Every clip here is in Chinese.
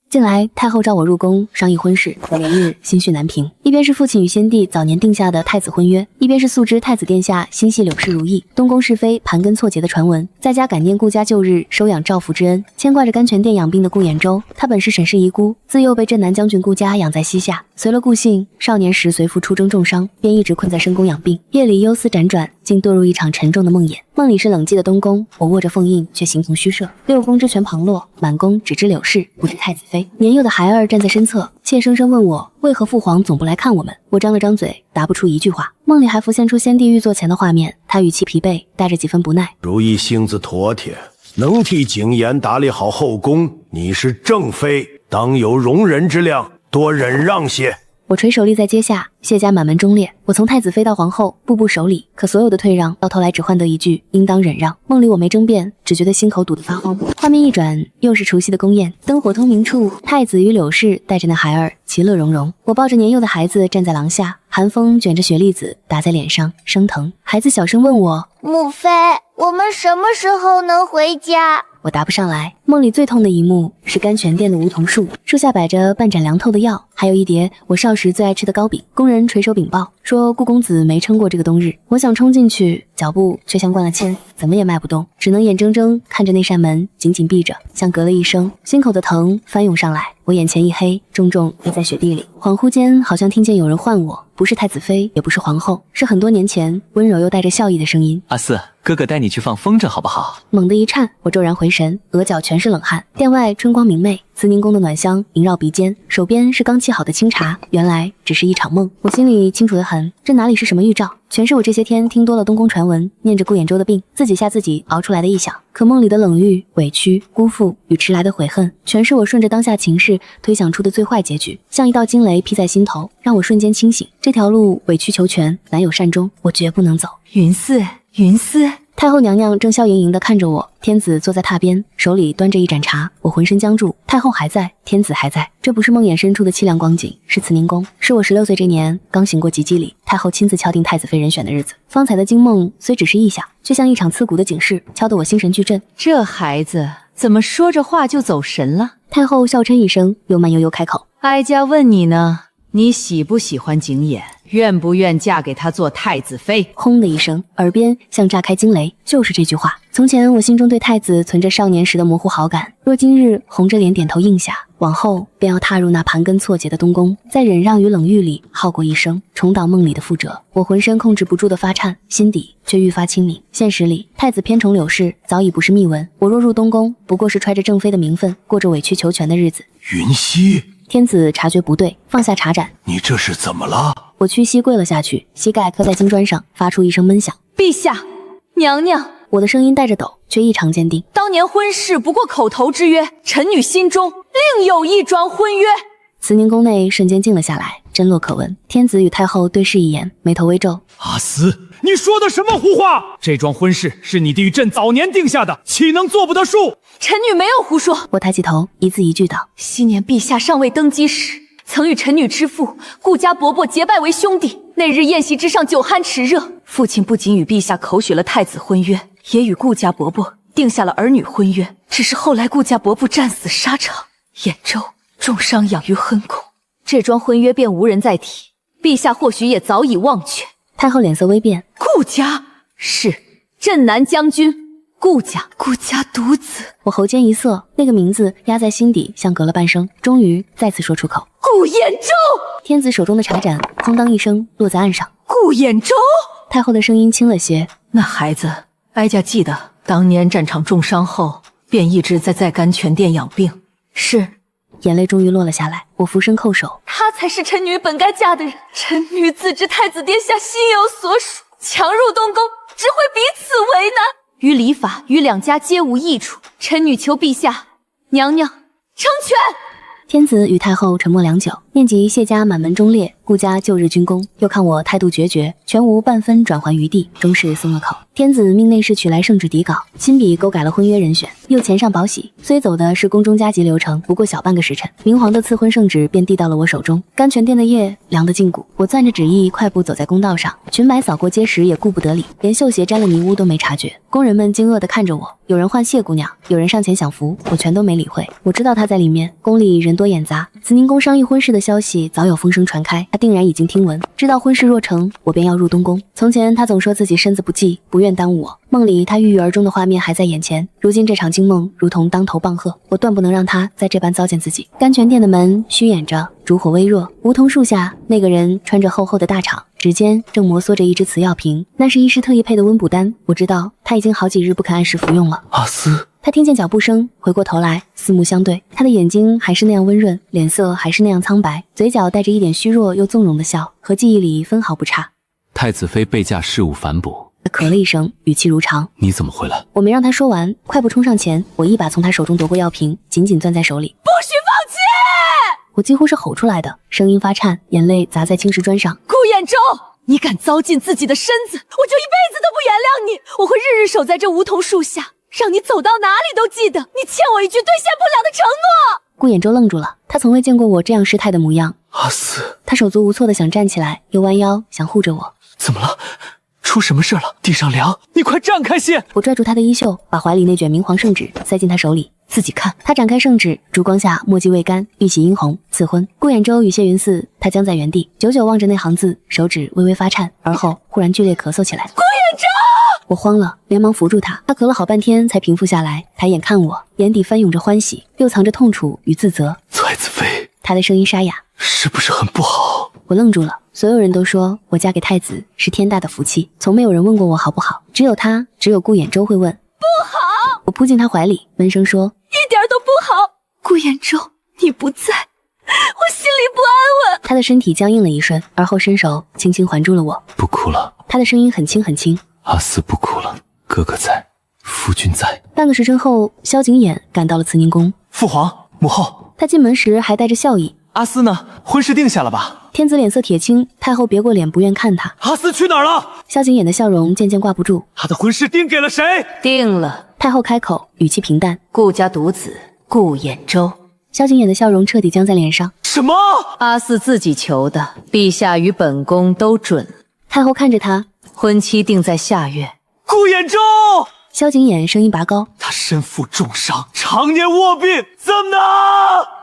近来太后召我入宫商议婚事，我连日心绪难平。一边是父亲与先帝早年定下的太子婚约，一边是素知太子殿下心系柳氏如意，东宫是非盘根错节的传闻，再加感念顾家旧日收养赵父之恩，牵挂着甘泉殿养病的顾衍周。他本是沈氏遗孤，自幼被镇南将军顾家养在膝下，随了顾姓，少年时随父出征重伤，便一直困在深宫养病。夜里忧思辗转，竟堕入一场沉重的梦魇。梦里是冷寂的东宫，我握着凤印，却形同虚设。六宫之权旁落，满宫只知柳氏，不知太子妃。年幼的孩儿站在身侧，怯生生问我为何父皇总不来看我们。我张了张嘴，答不出一句话。梦里还浮现出先帝御座前的画面，他语气疲惫，带着几分不耐。如意性子妥帖，能替景琰打理好后宫，你是正妃，当有容人之量，多忍让些。我垂手立在阶下，谢家满门忠烈，我从太子妃到皇后，步步守礼，可所有的退让，到头来只换得一句应当忍让。梦里我没争辩，只觉得心口堵得发慌。画面一转，又是除夕的宫宴，灯火通明处，太子与柳氏带着那孩儿其乐融融。我抱着年幼的孩子站在廊下，寒风卷着雪粒子打在脸上，生疼。孩子小声问我：母妃，我们什么时候能回家？我答不上来。梦里最痛的一幕是甘泉殿的梧桐树，树下摆着半盏凉透的药，还有一碟我少时最爱吃的糕饼。工人垂手禀报说顾公子没撑过这个冬日。我想冲进去，脚步却像灌了铅，怎么也迈不动，只能眼睁睁看着那扇门紧紧闭着，像隔了一生。心口的疼翻涌上来，我眼前一黑，重重跌在雪地里。恍惚间好像听见有人唤我，不是太子妃，也不是皇后，是很多年前温柔又带着笑意的声音。阿四，哥哥带你去放风筝好不好？猛地一颤，我骤然回神，额角全是冷汗。殿外春光明媚，慈宁宫的暖香萦绕鼻尖，手边是刚沏好的清茶，原来只是一场梦。我心里清楚得很，这哪里是什么预兆，全是我这些天听多了东宫传闻，念着顾衍周的病，自己吓自己熬出来的臆想。可梦里的冷遇、委屈、辜负与迟来的悔恨，全是我顺着当下情势推想出的最坏结局，像一道惊雷劈在心头，让我瞬间清醒。这条路委曲求全，难有善终，我绝不能走。云四，云四。太后娘娘正笑盈盈地看着我，天子坐在榻边，手里端着一盏茶。我浑身僵住，太后还在，天子还在，这不是梦魇深处的凄凉光景，是慈宁宫，是我16岁这年刚行过及笄礼，太后亲自敲定太子妃人选的日子。方才的惊梦虽只是臆想，却像一场刺骨的警示，敲得我心神俱震。这孩子怎么说着话就走神了？太后笑嗔一声，又慢悠悠开口：哀家问你呢，你喜不喜欢景琰？愿不愿嫁给他做太子妃？轰的一声，耳边像炸开惊雷，就是这句话。从前我心中对太子存着少年时的模糊好感，若今日红着脸点头应下，往后便要踏入那盘根错节的东宫，在忍让与冷遇里耗过一生，重蹈梦里的覆辙。我浑身控制不住的发颤，心底却愈发清明。现实里，太子偏宠柳氏早已不是秘闻，我若入东宫，不过是揣着正妃的名分，过着委曲求全的日子。云溪，天子察觉不对，放下茶盏。你这是怎么了？我屈膝跪了下去，膝盖磕在金砖上，发出一声闷响。陛下，娘娘。我的声音带着抖，却异常坚定。当年婚事不过口头之约，臣女心中另有一桩婚约。慈宁宫内瞬间静了下来，真落可闻。天子与太后对视一眼，眉头微皱。阿斯，你说的什么胡话？这桩婚事是你弟与朕早年定下的，岂能做不得数？臣女没有胡说。我抬起头，一字一句道：昔年陛下尚未登基时，曾与臣女之父顾家伯伯结拜为兄弟。那日宴席之上，酒酣齿热，父亲不仅与陛下口许了太子婚约，也与顾家伯伯定下了儿女婚约。只是后来顾家伯伯战死沙场，兖州重伤养于亨宫，这桩婚约便无人再提。陛下或许也早已忘却。太后脸色微变，顾家是镇南将军顾家独子。我喉间一涩，那个名字压在心底，像隔了半生，终于再次说出口：顾衍周。天子手中的茶盏哐当一声落在岸上。顾衍周。太后的声音轻了些。那孩子，哀家记得当年战场重伤后，便一直在甘泉殿养病。是。眼泪终于落了下来，我俯身叩首。他才是臣女本该嫁的人。臣女自知太子殿下心有所属，强入东宫只会彼此为难，于礼法与两家皆无益处。臣女求陛下娘娘成全。天子与太后沉默良久，念及谢家满门忠烈，顾家旧日军功，又看我态度决绝，全无半分转圜余地，终是松了口。天子命内侍取来圣旨底稿，亲笔勾改了婚约人选，又签上宝玺。虽走的是宫中加急流程，不过小半个时辰，明皇的赐婚圣旨便递到了我手中。甘泉殿的夜凉得筋骨，我攥着旨意，快步走在公道上，裙摆扫过街时也顾不得理，连绣鞋沾了泥污都没察觉。工人们惊愕地看着我，有人唤谢姑娘，有人上前享福，我全都没理会。我知道她在里面，宫里人多眼杂，慈宁宫商议婚事的消息早有风声传开，她定然已经听闻，知道婚事若成，我便要入东宫。从前她总说自己身子不济，不愿耽误我，梦里她郁郁而终的画面还在眼前，如今这场惊梦如同当头棒喝，我断不能让她再这般糟践自己。甘泉殿的门虚掩着，烛火微弱，梧桐树下，那个人穿着厚厚的大氅，指尖正摩挲着一只瓷药瓶，那是医师特意配的温补丹。我知道他已经好几日不肯按时服用了。阿斯，他听见脚步声，回过头来，四目相对，他的眼睛还是那样温润，脸色还是那样苍白，嘴角带着一点虚弱又纵容的笑，和记忆里分毫不差。太子妃备驾事务繁补。他咳了一声，语气如常。你怎么回来？我没让他说完，快步冲上前，我一把从他手中夺过药瓶，紧紧攥在手里。不许放弃！我几乎是吼出来的，声音发颤，眼泪砸在青石砖上。顾衍舟，你敢糟践自己的身子，我就一辈子都不原谅你！我会日日守在这梧桐树下，让你走到哪里都记得你欠我一句兑现不了的承诺。顾衍舟愣住了，他从未见过我这样失态的模样。阿斯，他手足无措的想站起来，又弯腰想护着我。怎么了？出什么事了？地上凉，你快站开些！我拽住他的衣袖，把怀里那卷明皇圣旨塞进他手里，自己看。他展开圣旨，烛光下墨迹未干，玉玺殷红，赐婚。顾衍舟语谢云似，他僵在原地，久久望着那行字，手指微微发颤，而后忽然剧烈咳嗽起来。顾衍舟！我慌了，连忙扶住他。他咳了好半天才平复下来，抬眼看我，眼底翻涌着欢喜，又藏着痛楚与自责。太子妃，他的声音沙哑，是不是很不好？我愣住了。所有人都说我嫁给太子是天大的福气，从没有人问过我好不好，只有他，只有顾衍舟会问。不好！我扑进他怀里，闷声说，一点都不好。顾衍舟，你不在，我心里不安稳。他的身体僵硬了一瞬，而后伸手轻轻环住了我。不哭了。他的声音很轻很轻。阿斯不哭了，哥哥在，夫君在。半个时辰后，萧景琰赶到了慈宁宫。父皇母后，他进门时还带着笑意。阿斯呢？婚事定下了吧？天子脸色铁青，太后别过脸不愿看他。阿斯去哪儿了？萧景琰的笑容渐渐挂不住。他的婚事定给了谁？定了。太后开口，语气平淡。顾家独子顾衍舟。萧景琰的笑容彻底僵在脸上。什么？阿斯自己求的，陛下与本宫都准。太后看着他，婚期定在下月。顾衍舟！萧景琰声音拔高，他身负重伤，常年卧病，怎么能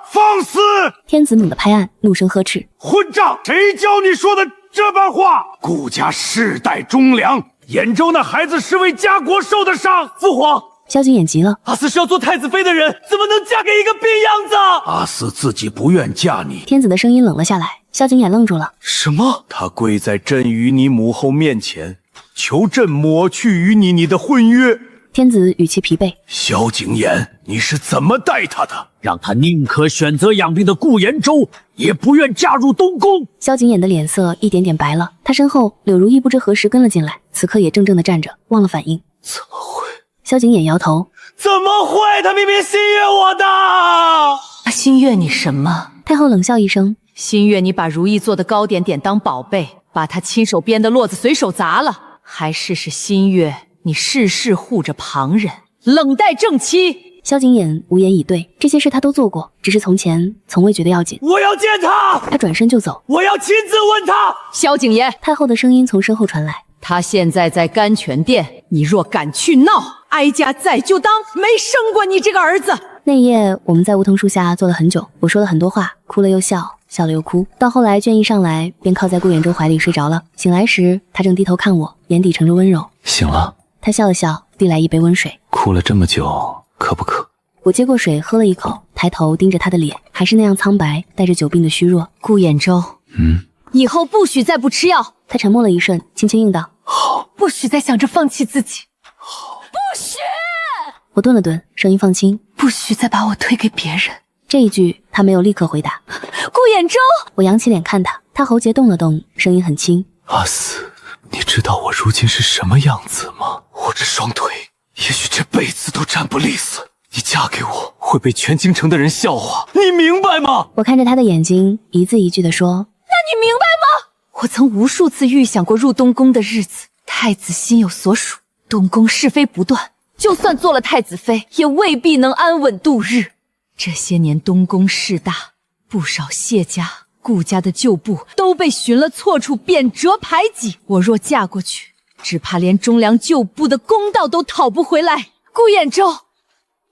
放肆？天子猛地拍案，怒声呵斥：混账！谁教你说的这般话？顾家世代忠良，兖州那孩子是为家国受的伤。父皇，萧景琰急了，阿斯是要做太子妃的人，怎么能嫁给一个病秧子？阿斯自己不愿嫁你。天子的声音冷了下来。萧景琰愣住了。什么？他跪在朕与你母后面前，求朕抹去与你的婚约。天子语气疲惫。萧景琰，你是怎么待他的？让他宁可选择养病的顾衍舟，也不愿嫁入东宫。萧景琰的脸色一点点白了，他身后柳如意不知何时跟了进来，此刻也怔怔地站着，忘了反应。怎么会？萧景琰摇头。怎么会？他明明心悦我的。他心悦你什么？太后冷笑一声。心悦你把如意做的糕点典当宝贝，把他亲手编的络子随手砸了，还是心悦你事事护着旁人，冷待正妻。萧景琰无言以对，这些事他都做过，只是从前从未觉得要紧。我要见他！他转身就走。我要亲自问他。萧景琰，太后的声音从身后传来。他现在在甘泉殿，你若敢去闹，哀家再就当没生过你这个儿子。那夜我们在梧桐树下坐了很久，我说了很多话，哭了又笑，笑了又哭。到后来倦意上来，便靠在顾衍舟怀里睡着了。醒来时，他正低头看我，眼底盛着温柔。醒了。他笑了笑，递来一杯温水。哭了这么久，渴不渴？我接过水喝了一口，抬头盯着他的脸，还是那样苍白，带着久病的虚弱。顾衍舟，以后不许再不吃药。他沉默了一瞬，轻轻应道：好。不许再想着放弃自己。好，不许！我顿了顿，声音放轻：不许再把我推给别人。这一句他没有立刻回答。顾衍舟，我扬起脸看他，他喉结动了动，声音很轻：阿斯，你知道我如今是什么样子吗？我这双腿也许这辈子都站不利索，你嫁给我会被全京城的人笑话，你明白吗？我看着他的眼睛，一字一句地说：那你明白吗？我曾无数次预想过入东宫的日子。太子心有所属，东宫是非不断，就算做了太子妃，也未必能安稳度日。这些年东宫势大，不少谢家、顾家的旧部都被寻了错处，贬谪排挤。我若嫁过去，只怕连忠良旧部的公道都讨不回来。顾衍舟，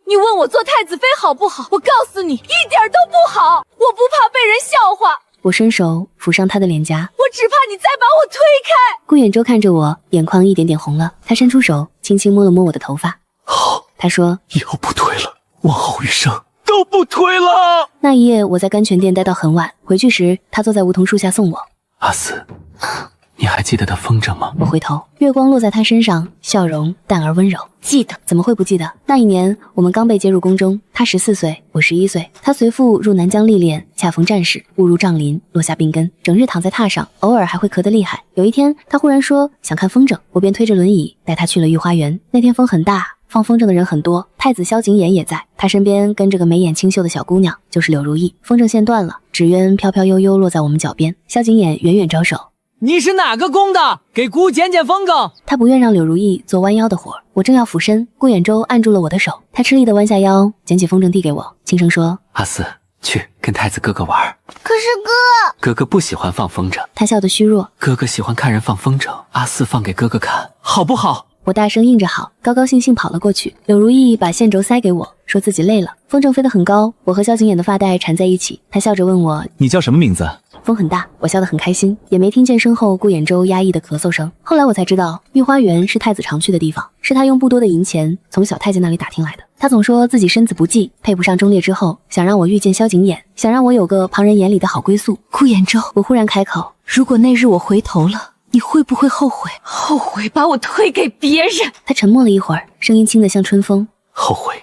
你问我做太子妃好不好？我告诉你，一点都不好。我不怕被人笑话。我伸手抚上他的脸颊，我只怕你再把我推开。顾衍舟看着我，眼眶一点点红了。他伸出手，轻轻摸了摸我的头发。好，他说：“以后不推了，往后余生都不推了。”那一夜，我在甘泉殿待到很晚。回去时，他坐在梧桐树下送我。阿四，你还记得他风筝吗？我回头，月光落在他身上，笑容淡而温柔。记得，怎么会不记得？那一年，我们刚被接入宫中，他14岁，我11岁。他随父入南疆历练，恰逢战事，误入帐林，落下病根，整日躺在榻上，偶尔还会咳得厉害。有一天，他忽然说想看风筝，我便推着轮椅带他去了御花园。那天风很大，放风筝的人很多，太子萧景琰也在，他身边跟着个眉眼清秀的小姑娘，就是柳如意。风筝线断了，纸鸢飘飘悠悠落在我们脚边。萧景琰远远招手。你是哪个宫的？给姑捡捡风筝。他不愿让柳如意做弯腰的活，我正要俯身，顾衍舟按住了我的手，他吃力地弯下腰，捡起风筝递给我，轻声说：“阿四，去跟太子哥哥玩。”可是哥哥不喜欢放风筝。他笑得虚弱。哥哥喜欢看人放风筝，阿四放给哥哥看，好不好？我大声应着好，高高兴兴跑了过去。柳如意把线轴塞给我，说自己累了。风筝飞得很高，我和萧景琰的发带缠在一起。他笑着问我：“你叫什么名字？”风很大，我笑得很开心，也没听见身后顾衍舟压抑的咳嗽声。后来我才知道，御花园是太子常去的地方，是他用不多的银钱从小太监那里打听来的。他总说自己身子不济，配不上忠烈之后，想让我遇见萧景琰，想让我有个旁人眼里的好归宿。顾衍舟，我忽然开口：“如果那日我回头了，你会不会后悔？后悔把我推给别人？”他沉默了一会儿，声音轻得像春风：“后悔，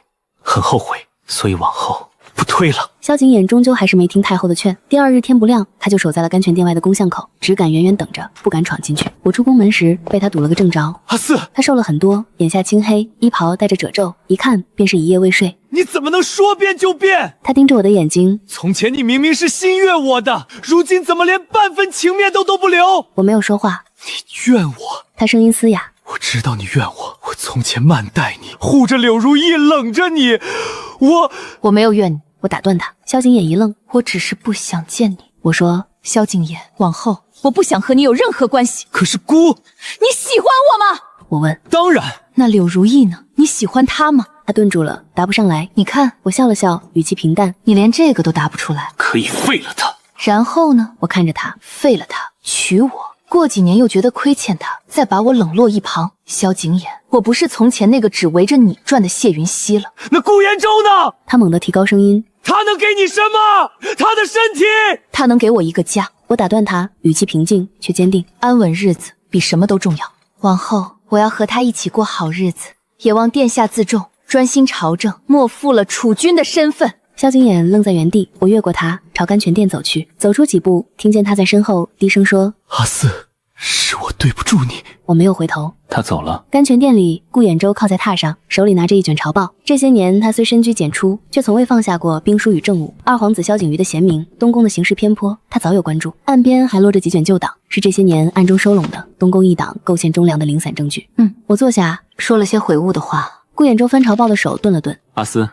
很后悔，所以往后不推了。”萧景琰终究还是没听太后的劝。第二日天不亮，他就守在了甘泉殿外的宫巷口，只敢远远等着，不敢闯进去。我出宫门时被他堵了个正着。阿四，他瘦了很多，眼下青黑，衣袍带着褶皱，一看便是一夜未睡。你怎么能说变就变？他盯着我的眼睛，从前你明明是心悦我的，如今怎么连半分情面都不留？我没有说话。你怨我？他声音嘶哑。我知道你怨我，我从前慢待你，护着柳如意，冷着你，我没有怨你。我打断他。萧景琰一愣，我只是不想见你。我说：“萧景琰，往后我不想和你有任何关系。”可是姑，你喜欢我吗？我问。当然。那柳如意呢？你喜欢她吗？他顿住了，答不上来。你看，我笑了笑，语气平淡。你连这个都答不出来，可以废了他。然后呢？我看着他，废了他，娶我。过几年又觉得亏欠他，再把我冷落一旁。萧景琰，我不是从前那个只围着你转的谢云熙了。那顾衍舟呢？他猛地提高声音。他能给你什么？他的身体。他能给我一个家。我打断他，语气平静却坚定。安稳日子比什么都重要。往后我要和他一起过好日子，也望殿下自重，专心朝政，莫负了储君的身份。萧景琰愣在原地，我越过他，朝甘泉殿走去。走出几步，听见他在身后低声说：“阿四，是我对不住你。”我没有回头。他走了。甘泉殿里，顾衍舟靠在榻上，手里拿着一卷朝报。这些年，他虽深居简出，却从未放下过兵书与政务。二皇子萧景瑜的贤明，东宫的形势偏颇，他早有关注。岸边还落着几卷旧档，是这些年暗中收拢的东宫一党构陷忠良的零散证据。我坐下，说了些悔悟的话。顾衍舟翻朝报的手顿了顿。阿四，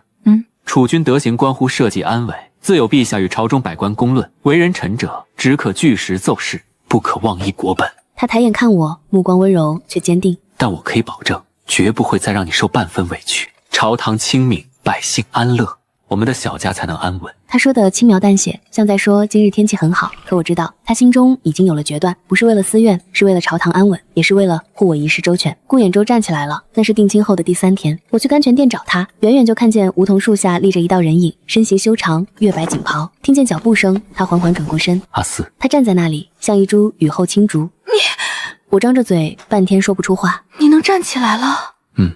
储君德行关乎社稷安危，自有陛下与朝中百官公论。为人臣者，只可据实奏事，不可妄议国本。他抬眼看我，目光温柔却坚定。但我可以保证，绝不会再让你受半分委屈。朝堂清明，百姓安乐，我们的小家才能安稳。他说的轻描淡写，像在说今日天气很好。可我知道，他心中已经有了决断，不是为了私怨，是为了朝堂安稳，也是为了护我一世周全。顾衍舟站起来了，那是定亲后的第3天。我去甘泉殿找他，远远就看见梧桐树下立着一道人影，身形修长，月白锦袍。听见脚步声，他缓缓转过身。阿四，他站在那里，像一株雨后青竹。我张着嘴，半天说不出话。你能站起来了？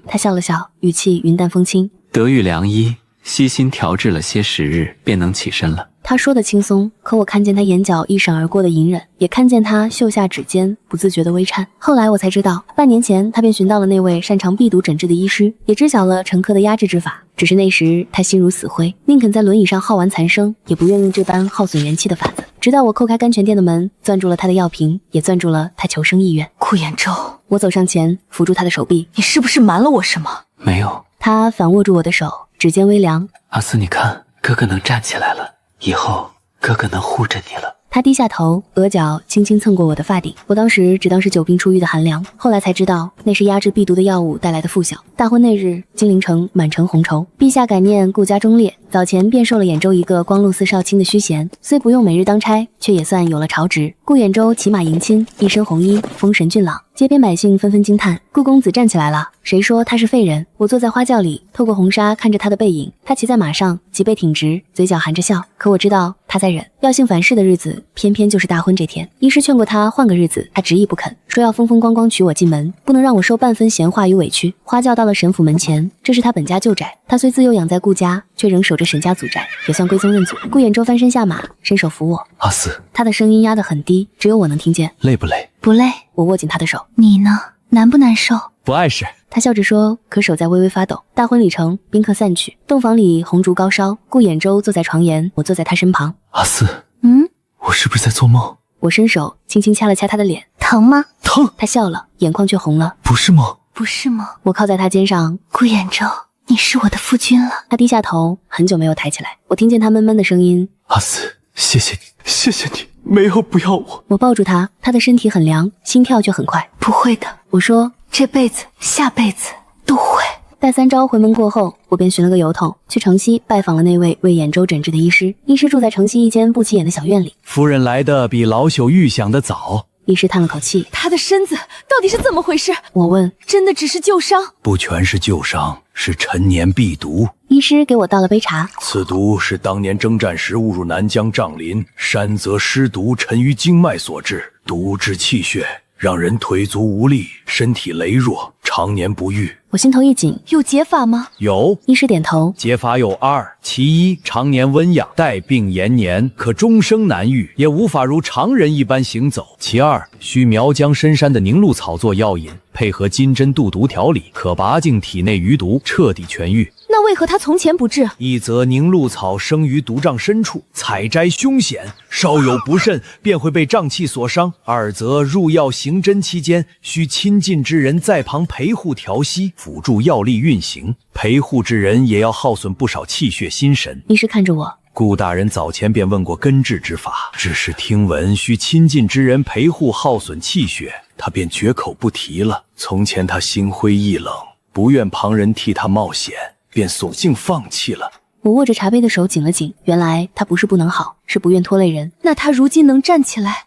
他笑了笑，语气云淡风轻。得遇良医，悉心调治了些时日，便能起身了。他说的轻松，可我看见他眼角一闪而过的隐忍，也看见他袖下指尖不自觉的微颤。后来我才知道，半年前他便寻到了那位擅长避毒诊治的医师，也知晓了陈客的压制之法。只是那时他心如死灰，宁肯在轮椅上耗完残生，也不愿用这般耗损元气的法子。直到我叩开甘泉店的门，攥住了他的药瓶，也攥住了他求生意愿。顾衍舟，我走上前，扶住他的手臂。你是不是瞒了我什么？没有。他反握住我的手，指尖微凉。阿斯，你看，哥哥能站起来了，以后哥哥能护着你了。他低下头，额角轻轻蹭过我的发顶。我当时只当是久病初愈的寒凉，后来才知道那是压制避毒的药物带来的负效。大婚那日，金陵城满城红绸，陛下感念顾家忠烈，早前便授了兖州一个光禄司少卿的虚衔，虽不用每日当差，却也算有了朝职。顾兖州骑马迎亲，一身红衣，风神俊朗，街边百姓纷纷惊叹：顾公子站起来了！谁说他是废人？我坐在花轿里，透过红纱看着他的背影。他骑在马上，脊背挺直，嘴角含着笑。可我知道他在忍。要幸凡事的日子，偏偏就是大婚这天。医师劝过他换个日子，他执意不肯，说要风风光光娶我进门，不能让我受半分闲话与委屈。花轿到了沈府门前，这是他本家旧宅。他虽自幼养在顾家，却仍守着沈家祖宅，也算归宗认祖。顾兖州翻身下马，伸手扶我。阿斯，他的声音压得很低，只有我能听见。累不累？不累。我握紧他的手。你呢？难不难受？不碍事。他笑着说，可手在微微发抖。大婚礼成，宾客散去，洞房里红烛高烧。顾兖州坐在床沿，我坐在他身旁。阿斯，嗯，我是不是在做梦？我伸手轻轻掐了掐他的脸。疼吗？疼。他笑了，眼眶却红了。不是梦。不是吗？我靠在他肩上。顾兖州，你是我的夫君了。他低下头，很久没有抬起来。我听见他闷闷的声音：阿斯，谢谢你，谢谢你，没有不要我。我抱住他，他的身体很凉，心跳却很快。不会的，我说，这辈子下辈子都会。待3朝回门过后，我便寻了个由头，去城西拜访了那位为兖州诊治的医师。医师住在城西一间不起眼的小院里。夫人来的比老朽预想的早。医师叹了口气，他的身子到底是怎么回事？我问，真的只是旧伤？不全是旧伤，是陈年避毒。医师给我倒了杯茶。此毒是当年征战时误入南疆瘴林，山泽湿毒沉于经脉所致，毒至气血，让人腿足无力，身体羸弱，常年不愈。我心头一紧，有解法吗？有。医师点头，解法有2：其一，常年温养，带病延年，可终生难愈，也无法如常人一般行走；其2，需苗疆深山的凝露草做药引，配合金针渡毒调理，可拔净体内余毒，彻底痊愈。那为何他从前不治？一则凝露草生于毒瘴深处，采摘凶险，稍有不慎便会被瘴气所伤；二则入药行针期间，需亲近之人在旁陪护调息，辅助药力运行。陪护之人也要耗损不少气血心神。医师看着我，顾大人早前便问过根治之法，只是听闻需亲近之人陪护耗损气血，他便绝口不提了。从前他心灰意冷，不愿旁人替他冒险，便索性放弃了。我握着茶杯的手紧了紧，原来他不是不能好，是不愿拖累人。那他如今能站起来，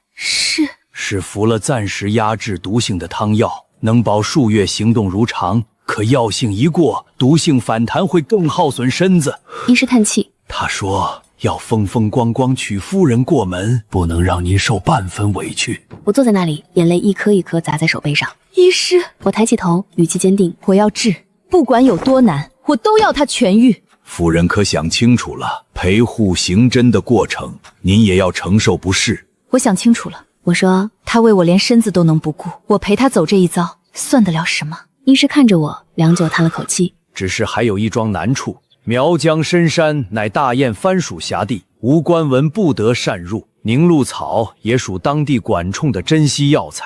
是服了暂时压制毒性的汤药，能保数月行动如常。可药性一过，毒性反弹会更耗损身子。医师叹气，他说要风风光光娶夫人过门，不能让您受半分委屈。我坐在那里，眼泪一颗一颗砸在手背上。医师，我抬起头，语气坚定，我要治，不管有多难，我都要他痊愈。夫人可想清楚了，陪护行针的过程，您也要承受不适。我想清楚了。我说，他为我连身子都能不顾，我陪他走这一遭，算得了什么？医师看着我，良久叹了口气，只是还有一桩难处。苗疆深山乃大雁番属辖地，无官文不得擅入。凝露草也属当地管冲的珍稀药材，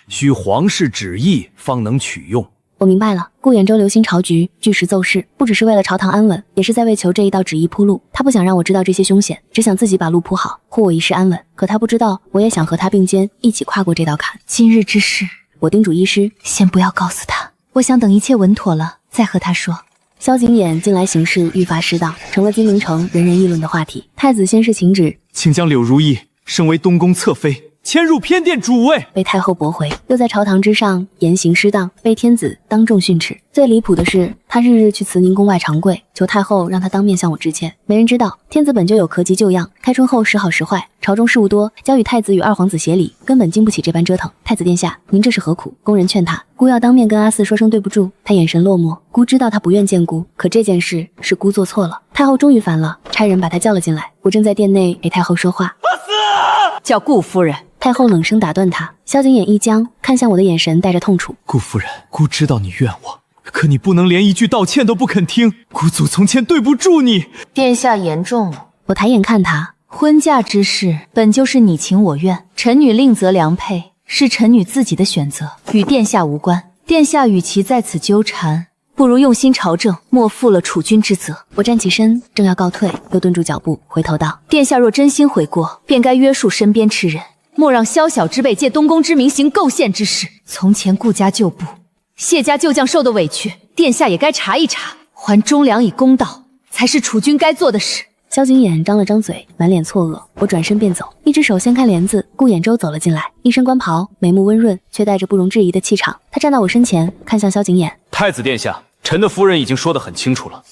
需皇室旨意方能取用。我明白了，顾兖州留心朝局，据实奏事，不只是为了朝堂安稳，也是在为求这一道旨意铺路。他不想让我知道这些凶险，只想自己把路铺好，护我一世安稳。可他不知道，我也想和他并肩，一起跨过这道坎。今日之事，我叮嘱医师，先不要告诉他，我想等一切稳妥了再和他说。萧景琰近来行事愈发失当，成了金陵城人人议论的话题。太子先是请旨，请将柳如意升为东宫侧妃，迁入偏殿主位，被太后驳回，又在朝堂之上言行失当，被天子当众训斥。最离谱的是，他日日去慈宁宫外长跪，求太后让他当面向我致歉。没人知道，天子本就有咳疾旧样，开春后时好时坏，朝中事务多，交与太子与二皇子协理，根本经不起这般折腾。太子殿下，您这是何苦？宫人劝他，姑要当面跟阿四说声对不住。他眼神落寞，姑知道他不愿见姑，可这件事是姑做错了。太后终于烦了，差人把他叫了进来。我正在殿内陪太后说话，阿四，叫顾夫人。太后冷声打断他，萧景琰一僵，看向我的眼神带着痛楚。顾夫人，姑知道你怨我，可你不能连一句道歉都不肯听。姑祖从前对不住你。殿下言重了。我抬眼看他，婚嫁之事本就是你情我愿，臣女另择良配，是臣女自己的选择，与殿下无关。殿下与其在此纠缠，不如用心朝政，莫负了储君之责。我站起身，正要告退，又顿住脚步，回头道：殿下若真心悔过，便该约束身边之人，莫让宵小之辈借东宫之名行构陷之事。从前顾家旧部、谢家旧将受的委屈，殿下也该查一查，还忠良以公道，才是储君该做的事。萧景琰张了张嘴，满脸错愕。我转身便走，一只手掀开帘子，顾衍舟走了进来，一身官袍，眉目温润，却带着不容置疑的气场。他站到我身前，看向萧景琰：太子殿下，臣的夫人已经说得很清楚了。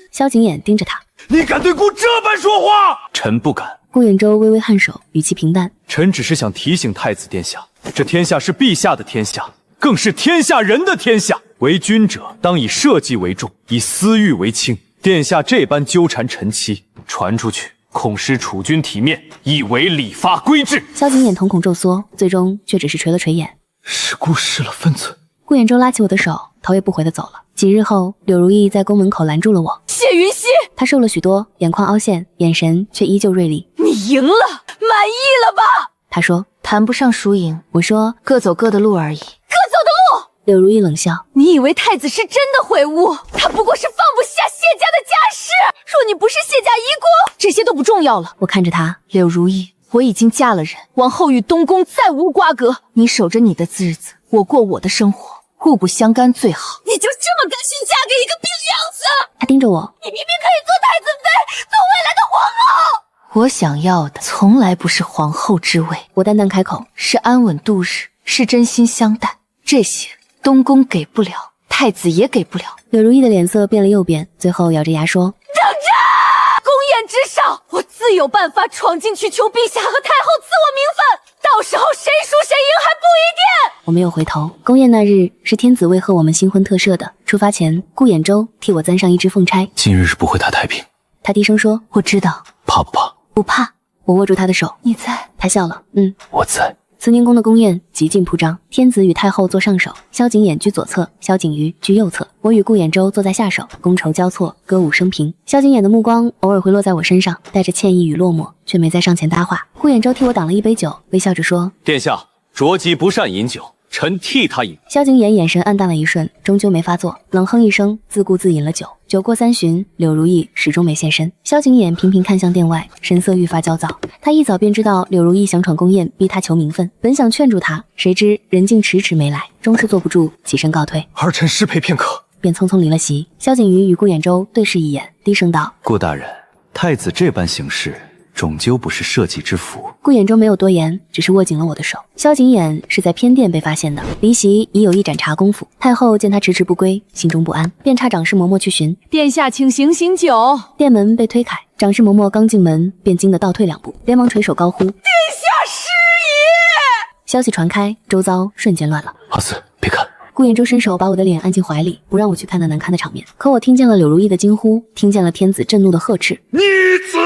萧景琰盯着他：你敢对顾这般说话？臣不敢。顾衍舟微微颔首，语气平淡：臣只是想提醒太子殿下，这天下是陛下的天下，更是天下人的天下。为君者，当以社稷为重，以私欲为轻。殿下这般纠缠臣妻，传出去，恐失储君体面，亦违礼法规制。萧景琰瞳孔骤缩，最终却只是垂了垂眼。是顾失了分寸。顾衍舟拉起我的手，头也不回地走了。几日后，柳如意在宫门口拦住了我。谢云溪，她瘦了许多，眼眶凹陷，眼神却依旧锐利。你赢了，满意了吧？她说：谈不上输赢。我说：各走各的路而已。各走的路。柳如意冷笑：你以为太子是真的悔悟？他不过是放不下谢家的家事。若你不是谢家遗孤，这些都不重要了。我看着她，柳如意，我已经嫁了人，往后与东宫再无瓜葛。你守着你的日子，我过我的生活，互不相干最好。你就这么甘心嫁给一个病秧子？她盯着我：你明明可以做太子妃，做未来的皇后。我想要的从来不是皇后之位，我淡淡开口：是安稳度日，是真心相待。这些东宫给不了，太子也给不了。柳如意的脸色变了又变，最后咬着牙说：等着！宫宴之上，我自有办法闯进去求陛下和太后赐我名分，到时候谁输谁赢还不一定。我没有回头。宫宴那日是天子为贺我们新婚特赦的，出发前顾衍舟替我簪上一只凤钗。今日是不会打太平。他低声说：我知道。怕不怕？不怕。我握住他的手：你在？他笑了：我在。慈宁宫的宫宴极尽铺张，天子与太后坐上首，萧景琰居左侧，萧景瑜居右侧，我与顾衍舟坐在下手，觥筹交错，歌舞升平。萧景琰的目光偶尔会落在我身上，带着歉意与落寞，却没再上前搭话。顾衍舟替我挡了一杯酒，微笑着说：殿下着急不善饮酒，臣替他饮。萧景琰眼神暗淡了一瞬，终究没发作，冷哼一声，自顾自饮了酒。酒过3巡，柳如意始终没现身。萧景琰频频看向殿外，神色愈发焦躁。他一早便知道柳如意想闯宫宴，逼他求名分，本想劝住他，谁知人竟迟迟没来，终是坐不住，起身告退。儿臣失陪片刻，便匆匆离了席。萧景瑜与顾衍舟对视一眼，低声道：顾大人，太子这般行事，终究不是社稷之福。顾衍舟没有多言，只是握紧了我的手。萧景琰是在偏殿被发现的，离席已有一盏茶功夫。太后见他迟迟不归，心中不安，便差掌事嬷嬷去寻。殿下请行醒酒。殿门被推开，掌事嬷嬷刚进门，便惊得倒退2步，连忙垂手高呼：殿下失仪！消息传开，周遭瞬间乱了。阿四，别看。顾衍舟伸手把我的脸按进怀里，不让我去看那难看的场面。可我听见了柳如意的惊呼，听见了天子震怒的呵斥：逆子！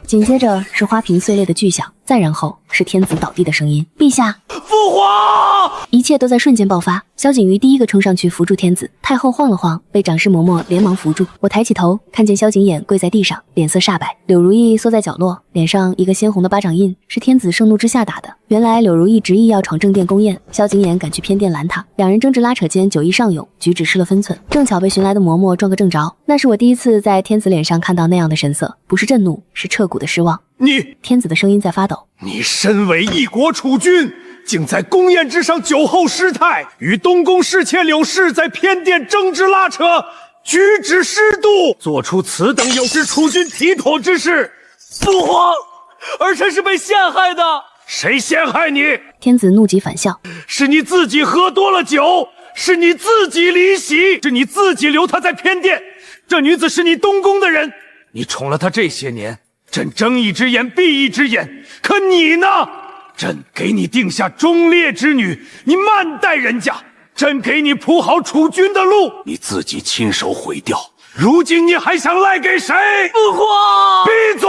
紧接着是花瓶碎裂的巨响，再然后是天子倒地的声音：陛下，父皇！一切都在瞬间爆发。萧景瑜第一个冲上去扶住天子，太后晃了晃，被掌事嬷嬷连忙扶住。我抬起头，看见萧景琰跪在地上，脸色煞白。柳如意缩在角落，脸上一个鲜红的巴掌印，是天子盛怒之下打的。原来柳如意执意要闯正殿宫宴，萧景琰赶去偏殿拦他，两人争执拉扯间酒意上涌，举止失了分寸，正巧被寻来的嬷嬷撞个正着。那是我第一次在天子脸上看到那样的神色，不是震怒，是彻骨的失望。天子的声音在发抖：你身为一国储君，竟在宫宴之上酒后失态，与东宫侍妾柳氏在偏殿争执拉扯，举止失度，做出此等有失储君体统之事。父皇，儿臣是被陷害的。谁陷害你？天子怒极反笑：是你自己喝多了酒，是你自己离席，是你自己留她在偏殿。这女子是你东宫的人，你宠了她这些年，朕睁一只眼闭一只眼。可你呢？朕给你定下忠烈之女，你慢待人家；朕给你铺好储君的路，你自己亲手毁掉。如今你还想赖给谁？父皇，闭嘴！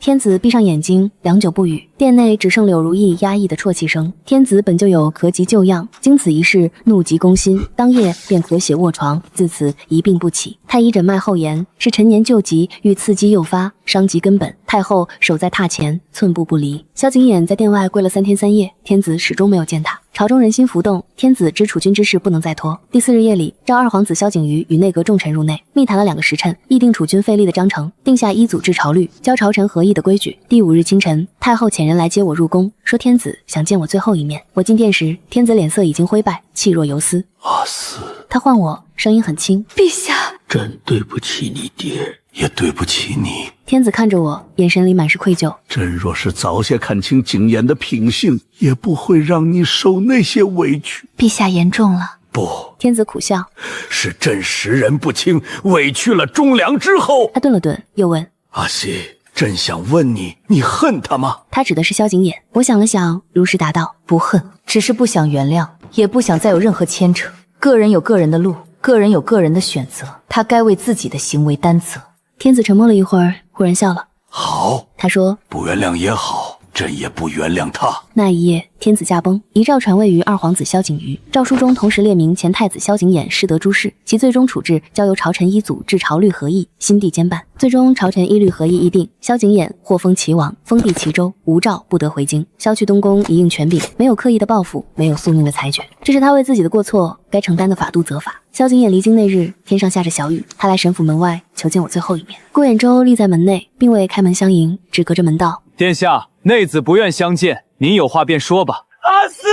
天子闭上眼睛，良久不语。殿内只剩柳如意压抑的啜泣声。天子本就有咳疾旧样，经此一事，怒极攻心，当夜便咳血卧床，自此一病不起。太医诊脉后言，是陈年旧疾，欲刺激诱发，伤及根本。太后守在榻前，寸步不离。萧景琰在殿外跪了3天3夜，天子始终没有见他。朝中人心浮动，天子知储君之事不能再拖。第4日夜里，召二皇子萧景瑜与内阁重臣入内，密谈了2个时辰，议定储君废立的章程，定下依祖制朝律，教朝臣合议的规矩。第5日清晨，太后遣人来接我入宫，说天子想见我最后一面。我进殿时，天子脸色已经灰败，气若游丝。阿四，他唤我，声音很轻：陛下，真对不起你爹，也对不起你。天子看着我，眼神里满是愧疚。朕若是早些看清景琰的品性，也不会让你受那些委屈。陛下言重了。不，天子苦笑，是朕识人不清，委屈了忠良之后。他顿了顿，又问：阿西，朕想问你，你恨他吗？他指的是萧景琰。我想了想，如实答道：不恨，只是不想原谅，也不想再有任何牵扯。个人有个人的路，个人有个人的选择，他该为自己的行为担责。天子沉默了一会儿，忽然笑了。好，他说：不原谅也好，朕也不原谅他。那一夜，天子驾崩，遗诏传位于二皇子萧景瑜。诏书中同时列明前太子萧景琰失德诸事，其最终处置交由朝臣依祖制朝律合议，新帝监办。最终朝臣依律合议议定，萧景琰获封齐王，封地齐州，无诏不得回京。萧去东宫一应权柄，没有刻意的报复，没有宿命的裁决，这是他为自己的过错该承担的法度责罚。萧景琰离京那日，天上下着小雨，他来沈府门外求见我最后一面。顾衍周立在门内，并未开门相迎，只隔着门道：殿下，内子不愿相见，您有话便说吧。阿四，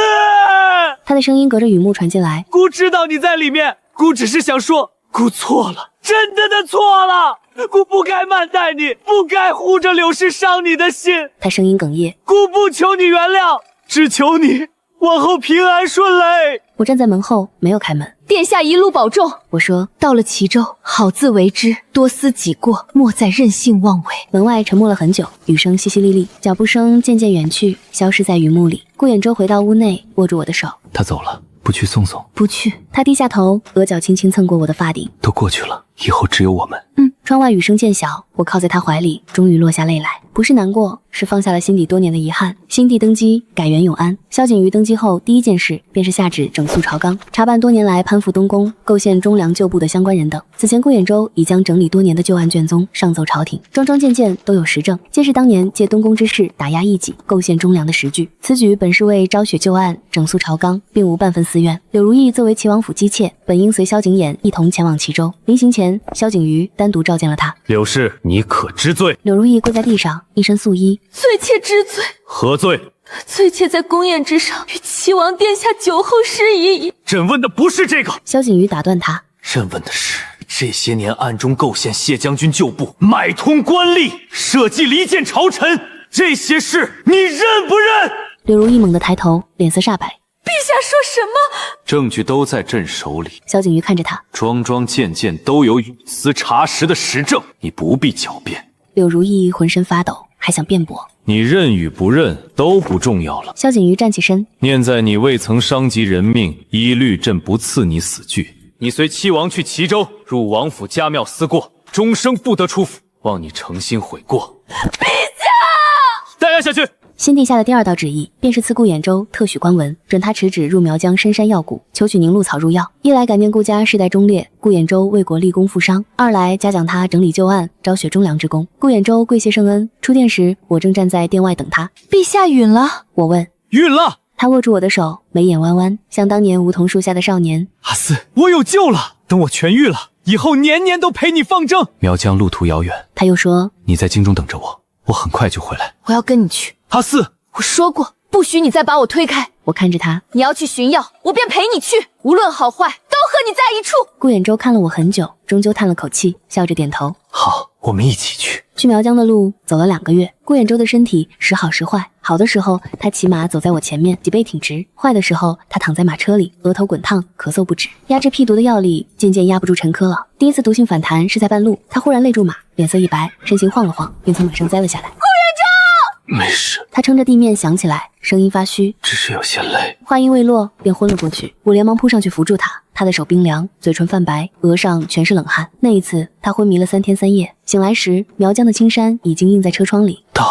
他的声音隔着雨幕传进来。姑知道你在里面，姑只是想说，姑错了，真的错了。姑不该慢待你，不该护着柳氏伤你的心。他声音哽咽，姑不求你原谅，只求你往后平安顺累。我站在门后，没有开门。殿下一路保重。我说，到了齐州，好自为之，多思己过，莫再任性妄为。门外沉默了很久，雨声淅淅沥沥，脚步声渐渐远去，消失在雨幕里。顾衍周回到屋内，握住我的手。他走了，不去送送？不去。他低下头，额角轻轻蹭过我的发顶。都过去了，以后只有我们。窗外雨声渐小，我靠在他怀里，终于落下泪来。不是难过，是放下了心底多年的遗憾。新帝登基，改元永安。萧景瑜登基后第一件事便是下旨整肃朝纲，查办多年来攀附东宫、构陷忠良旧部的相关人等。此前顾衍周已将整理多年的旧案卷宗上奏朝廷，桩桩件件都有实证，皆是当年借东宫之势打压异己、构陷忠良的实据。此举本是为昭雪旧案、整肃朝纲，并无半分私怨。柳如意作为齐王府姬妾，本应随萧景琰一同前往齐州。临行前，萧景瑜单独召见了他。柳氏，你可知罪？柳如意跪在地上，一身素衣。罪妾知罪。何罪？罪妾在宫宴之上与齐王殿下酒后失仪。朕问的不是这个。萧景瑜打断他。朕问的是，这些年暗中构陷谢将军旧部，买通官吏，设计离间朝臣，这些事你认不认？柳如意猛地抬头，脸色煞白。陛下说什么？证据都在朕手里。萧景瑜看着他，桩桩件件都有雨丝查实的实证，你不必狡辩。柳如意浑身发抖，还想辩驳。你认与不认都不重要了。萧景瑜站起身，念在你未曾伤及人命，依律朕不赐你死具。你随七王去齐州，入王府家庙思过，终生不得出府。望你诚心悔过。陛下，带押下去。新帝下的第2道旨意，便是赐顾衍周特许官文，准他持旨入苗疆深山要谷，求取凝露草入药。一来感念顾家世代忠烈，顾衍周为国立功负伤；二来嘉奖他整理旧案，昭雪忠良之功。顾衍周跪谢圣恩。出殿时，我正站在殿外等他。陛下允了？我问。允了。他握住我的手，眉眼弯弯，像当年梧桐树下的少年。阿四，我有救了，等我痊愈了，以后年年都陪你放正。苗疆路途遥远，他又说，你在京中等着我，我很快就回来。我要跟你去。阿四，我说过，不许你再把我推开。我看着他，你要去寻药，我便陪你去，无论好坏，都和你在一处。顾衍周看了我很久，终究叹了口气，笑着点头。好，我们一起去。去苗疆的路走了2个月，顾衍周的身体时好时坏，好的时候他骑马走在我前面，脊背挺直；坏的时候他躺在马车里，额头滚烫，咳嗽不止。压制屁毒的药力渐渐压不住陈珂了。第一次毒性反弹是在半路，他忽然累住马，脸色一白，身形晃了晃，并从马上栽了下来。没事。他撑着地面想起来，声音发虚，只是有些累。话音未落，便昏了过去。我连忙扑上去扶住他，他的手冰凉，嘴唇泛白，额上全是冷汗。那一次，他昏迷了3天3夜，醒来时，苗疆的青山已经映在车窗里。到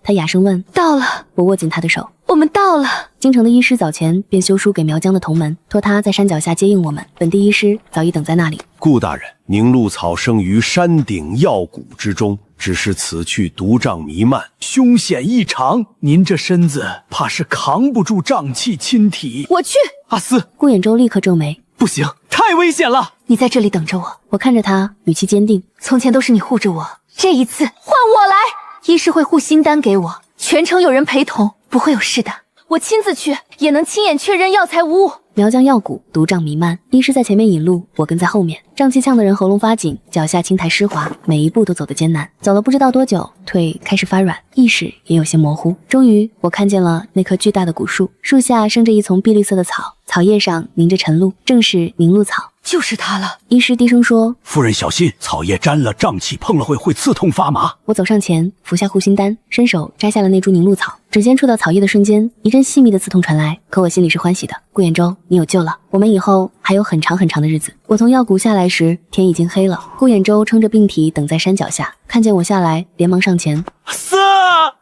他哑声问。到了。我握紧他的手。我们到了。京城的医师早前便修书给苗疆的同门，托他在山脚下接应我们。本地医师早已等在那里。顾大人，凝露草生于山顶药谷之中，只是此去毒瘴弥漫，凶险异常。您这身子怕是扛不住瘴气侵体。我去。阿斯，顾衍周立刻皱眉。不行，太危险了。你在这里等着我。我看着他，语气坚定。从前都是你护着我，这一次换我来。医师会护心丹给我，全程有人陪同，不会有事的。我亲自去，也能亲眼确认药材无误。苗疆药谷毒瘴弥漫，医师在前面引路，我跟在后面。瘴气呛得人喉咙发紧，脚下青苔湿滑，每一步都走得艰难。走了不知道多久，腿开始发软，意识也有些模糊。终于，我看见了那棵巨大的古树，树下生着一丛碧绿色的草，草叶上凝着晨露，正是凝露草。就是它了。医师低声说：“夫人小心，草叶沾了瘴气，碰了会刺痛发麻。”我走上前，服下护心丹，伸手摘下了那株凝露草。指尖触到草叶的瞬间，一阵细密的刺痛传来，可我心里是欢喜的。顾衍周，你有救了，我们以后还有很长很长的日子。我从药谷下来时，天已经黑了。顾衍周撑着病体等在山脚下，看见我下来，连忙上前。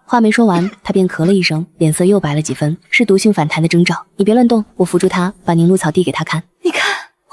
话没说完，他便咳了一声，脸色又白了几分，是毒性反弹的征兆。你别乱动，我扶住他，把凝露草递给他看。你看，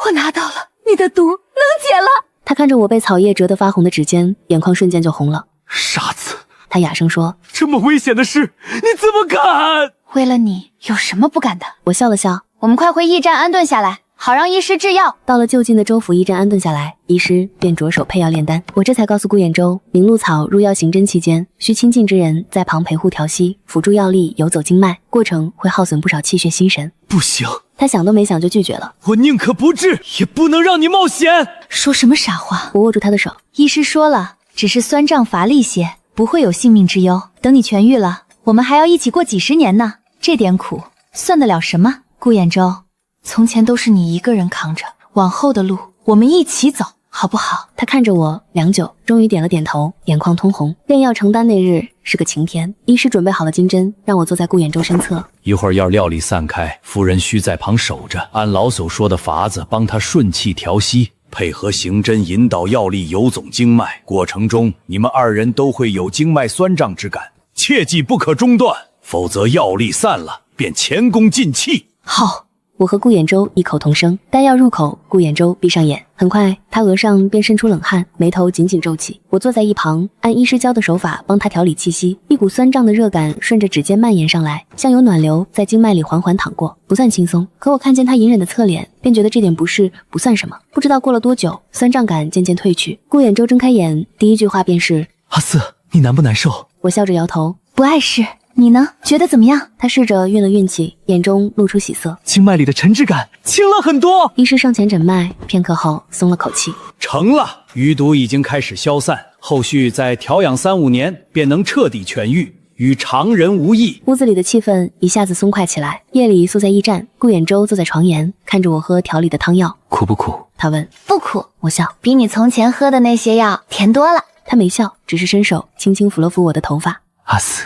我拿到了，你的毒能解了。他看着我被草叶折得发红的指尖，眼眶瞬间就红了。傻子，他哑声说：“这么危险的事，你怎么敢？”为了你，有什么不敢的？我笑了笑。我们快回驿站安顿下来，好让医师制药。到了就近的州府驿站安顿下来，医师便着手配药炼丹。我这才告诉顾衍周，凝露草入药行针期间，需亲近之人在旁陪护调息，辅助药力游走经脉，过程会耗损不少气血心神。不行，他想都没想就拒绝了。我宁可不治，也不能让你冒险。说什么傻话？我握住他的手。医师说了，只是酸胀乏力些，不会有性命之忧。等你痊愈了，我们还要一起过几十年呢，这点苦算得了什么？顾衍周，从前都是你一个人扛着，往后的路我们一起走，好不好？他看着我良久，终于点了点头，眼眶通红。炼药成丹那日是个晴天，医师准备好了金针，让我坐在顾衍周身侧。一会儿要药力散开，夫人需在旁守着，按老叟说的法子帮他顺气调息，配合行针引导药力游走经脉，过程中你们二人都会有经脉酸胀之感，切记不可中断，否则药力散了便前功尽弃。好。我和顾衍周异口同声。丹药入口，顾衍周闭上眼，很快他额上便渗出冷汗，眉头紧紧皱起。我坐在一旁，按医师教的手法帮他调理气息。一股酸胀的热感顺着指尖蔓延上来，像有暖流在经脉里缓缓淌过，不算轻松。可我看见他隐忍的侧脸，便觉得这点不适不算什么。不知道过了多久，酸胀感渐渐褪去。顾衍周睁开眼，第一句话便是：“阿四，你难不难受？”我笑着摇头，不碍事。你呢？觉得怎么样？他试着运了运气，眼中露出喜色。经脉里的沉滞感轻了很多。医师上前诊脉，片刻后松了口气。成了，余毒已经开始消散，后续再调养3-5年，便能彻底痊愈，与常人无异。屋子里的气氛一下子松快起来。夜里宿在驿站，顾衍周坐在床沿，看着我喝调理的汤药。苦不苦？他问。不苦，我笑，比你从前喝的那些药甜多了。他没笑，只是伸手轻轻抚了抚我的头发。阿四，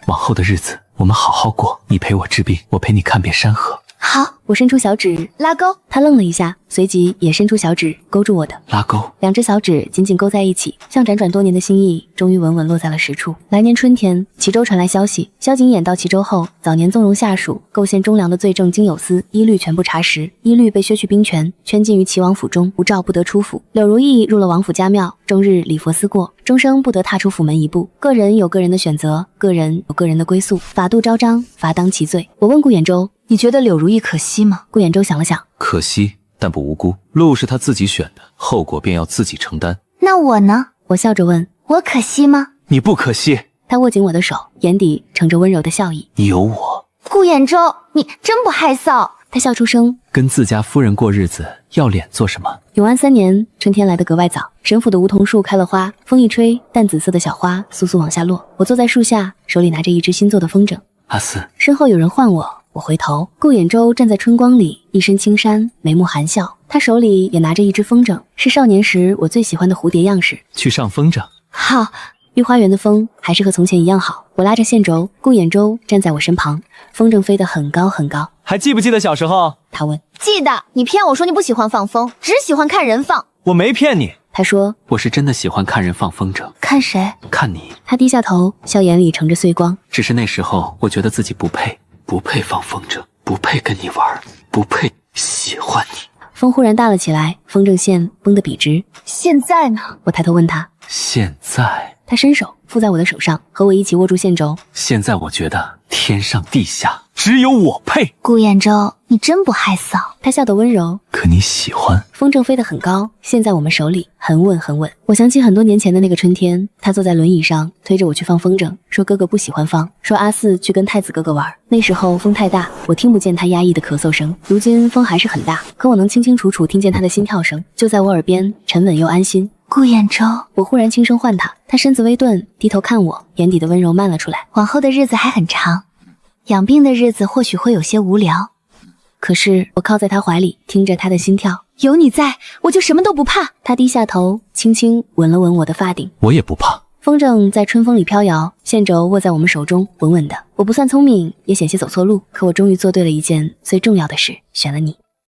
往后的日子我们好好过，你陪我治病，我陪你看遍山河。好，我伸出小指拉钩。他愣了一下，随即也伸出小指勾住我的拉钩。两只小指紧紧勾在一起，像辗转多年的心意，终于稳稳落在了实处。来年春天，齐州传来消息，萧景琰到齐州后，早年纵容下属，构陷忠良的罪证经有司一律全部查实，一律被削去兵权，圈禁于齐王府中，无诏不得出府。柳如意入了王府家庙，终日礼佛思过，终生不得踏出府门一步。个人有个人的选择，个人有个人的归宿，法度昭彰，罚当其罪。我问顾衍周，你觉得柳如意可惜吗？顾衍周想了想，可惜，但不无辜。路是他自己选的，后果便要自己承担。那我呢？我笑着问，我可惜吗？你不可惜。他握紧我的手，眼底盛着温柔的笑意。你有我。顾衍周，你真不害臊。他笑出声，跟自家夫人过日子，要脸做什么？永安3年，春天来得格外早，沈府的梧桐树开了花，风一吹，淡紫色的小花簌簌往下落。我坐在树下，手里拿着一只新做的风筝。阿四，身后有人唤我，我回头，顾衍周站在春光里，一身青衫，眉目含笑，他手里也拿着一只风筝，是少年时我最喜欢的蝴蝶样式。去上风筝。好。御花园的风还是和从前一样好。我拉着线轴，顾衍周站在我身旁，风筝飞得很高很高。还记不记得小时候？他问。记得，你骗我说你不喜欢放风，只喜欢看人放。我没骗你，他说：“我是真的喜欢看人放风筝。看谁？看你。”他低下头，笑眼里盛着碎光。只是那时候我觉得自己不配放风筝，不配跟你玩，不配喜欢你。风忽然大了起来，风筝线绷得笔直。现在呢？我抬头问他。现在，他伸手附在我的手上，和我一起握住线轴。现在我觉得天上地下只有我配。顾堰舟，你真不害臊。他笑得温柔。可你喜欢？风筝飞得很高，线在我们手里，很稳很稳。我想起很多年前的那个春天，他坐在轮椅上推着我去放风筝，说哥哥不喜欢放，说阿四去跟太子哥哥玩。那时候风太大，我听不见他压抑的咳嗽声。如今风还是很大，可我能清清楚楚听见他的心跳声，就在我耳边，沉稳又安心。顾堰舟，我忽然轻声唤他，他身子微顿，低头看我，眼底的温柔漫了出来。往后的日子还很长，养病的日子或许会有些无聊。可是我靠在他怀里，听着他的心跳，有你在，我就什么都不怕。他低下头，轻轻吻了吻我的发顶。我也不怕。风筝在春风里飘摇，线轴握在我们手中，稳稳的。我不算聪明，也险些走错路，可我终于做对了一件最重要的事，选了你。